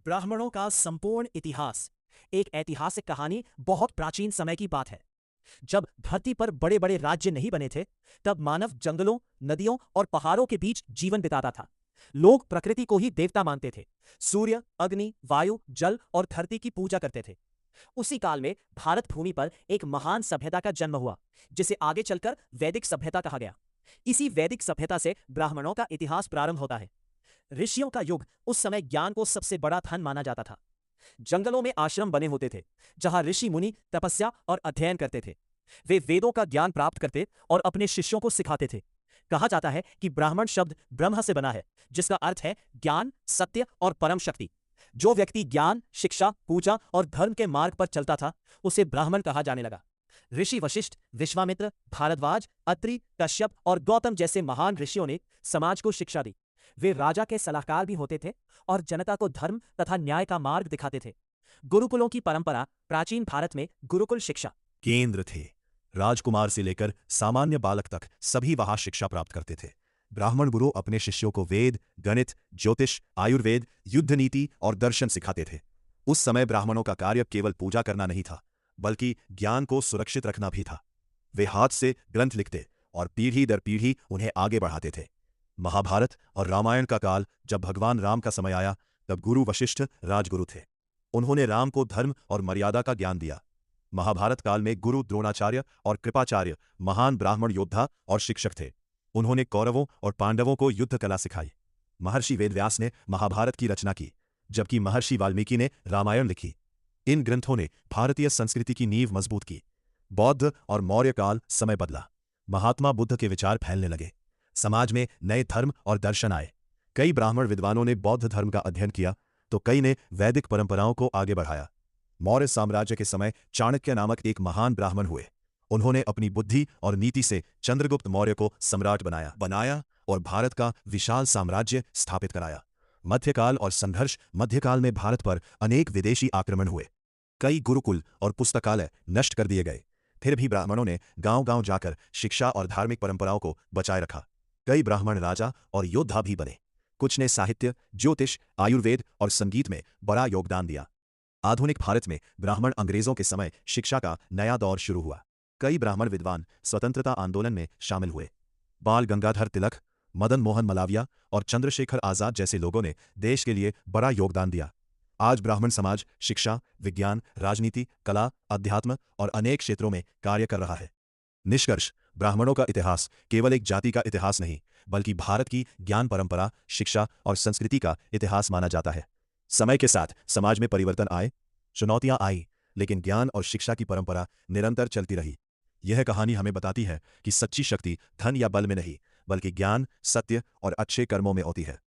ब्राह्मणों का संपूर्ण इतिहास एक ऐतिहासिक कहानी बहुत प्राचीन समय की बात है। जब धरती पर बड़े बड़े राज्य नहीं बने थे, तब मानव जंगलों, नदियों और पहाड़ों के बीच जीवन बिताता था। लोग प्रकृति को ही देवता मानते थे। सूर्य, अग्नि, वायु, जल और धरती की पूजा करते थे। उसी काल में भारत भूमि पर एक महान सभ्यता का जन्म हुआ, जिसे आगे चलकर वैदिक सभ्यता कहा गया। इसी वैदिक सभ्यता से ब्राह्मणों का इतिहास प्रारंभ होता है। ऋषियों का युग उस समय ज्ञान को सबसे बड़ा धन माना जाता था। जंगलों में आश्रम बने होते थे, जहां ऋषि मुनि तपस्या और अध्ययन करते थे। वे वेदों का ज्ञान प्राप्त करते और अपने शिष्यों को सिखाते थे। कहा जाता है कि ब्राह्मण शब्द ब्रह्म से बना है, जिसका अर्थ है ज्ञान, सत्य और परम शक्ति। जो व्यक्ति ज्ञान, शिक्षा, पूजा और धर्म के मार्ग पर चलता था, उसे ब्राह्मण कहा जाने लगा। ऋषि वशिष्ठ, विश्वामित्र, भारद्वाज, अत्रि, कश्यप और गौतम जैसे महान ऋषियों ने समाज को शिक्षा दी। वे राजा के सलाहकार भी होते थे और जनता को धर्म तथा न्याय का मार्ग दिखाते थे। गुरुकुलों की परंपरा प्राचीन भारत में गुरुकुल शिक्षा केंद्र थे। राजकुमार से लेकर सामान्य बालक तक सभी वहां शिक्षा प्राप्त करते थे। ब्राह्मण गुरु अपने शिष्यों को वेद, गणित, ज्योतिष, आयुर्वेद, युद्ध नीति और दर्शन सिखाते थे। उस समय ब्राह्मणों का कार्य केवल पूजा करना नहीं था, बल्कि ज्ञान को सुरक्षित रखना भी था। वे हाथ से ग्रंथ लिखते और पीढ़ी दर पीढ़ी उन्हें आगे बढ़ाते थे। महाभारत और रामायण का काल जब भगवान राम का समय आया, तब गुरु वशिष्ठ राजगुरु थे। उन्होंने राम को धर्म और मर्यादा का ज्ञान दिया। महाभारत काल में गुरु द्रोणाचार्य और कृपाचार्य महान ब्राह्मण योद्धा और शिक्षक थे। उन्होंने कौरवों और पांडवों को युद्ध कला सिखाई। महर्षि वेदव्यास ने महाभारत की रचना की, जबकि महर्षि वाल्मीकि ने रामायण लिखी। इन ग्रंथों ने भारतीय संस्कृति की नींव मजबूत की। बौद्ध और मौर्य काल समय बदला। महात्मा बुद्ध के विचार फैलने लगे। समाज में नए धर्म और दर्शन आए। कई ब्राह्मण विद्वानों ने बौद्ध धर्म का अध्ययन किया, तो कई ने वैदिक परंपराओं को आगे बढ़ाया। मौर्य साम्राज्य के समय चाणक्य नामक एक महान ब्राह्मण हुए। उन्होंने अपनी बुद्धि और नीति से चंद्रगुप्त मौर्य को सम्राट बनाया और भारत का विशाल साम्राज्य स्थापित कराया। मध्यकाल और संघर्ष मध्यकाल में भारत पर अनेक विदेशी आक्रमण हुए। कई गुरुकुल और पुस्तकालय नष्ट कर दिए गए। फिर भी ब्राह्मणों ने गांव-गांव जाकर शिक्षा और धार्मिक परंपराओं को बचाए रखा। कई ब्राह्मण राजा और योद्धा भी बने। कुछ ने साहित्य, ज्योतिष, आयुर्वेद और संगीत में बड़ा योगदान दिया। आधुनिक भारत में ब्राह्मण अंग्रेजों के समय शिक्षा का नया दौर शुरू हुआ। कई ब्राह्मण विद्वान स्वतंत्रता आंदोलन में शामिल हुए। बाल गंगाधर तिलक, मदन मोहन मलाविया और चंद्रशेखर आजाद जैसे लोगों ने देश के लिए बड़ा योगदान दिया। आज ब्राह्मण समाज शिक्षा, विज्ञान, राजनीति, कला, अध्यात्म और अनेक क्षेत्रों में कार्य कर रहा है। निष्कर्ष, ब्राह्मणों का इतिहास केवल एक जाति का इतिहास नहीं, बल्कि भारत की ज्ञान परंपरा, शिक्षा और संस्कृति का इतिहास माना जाता है। समय के साथ समाज में परिवर्तन आए, चुनौतियां आई, लेकिन ज्ञान और शिक्षा की परंपरा निरंतर चलती रही। यह कहानी हमें बताती है कि सच्ची शक्ति धन या बल में नहीं, बल्कि ज्ञान, सत्य और अच्छे कर्मों में होती है।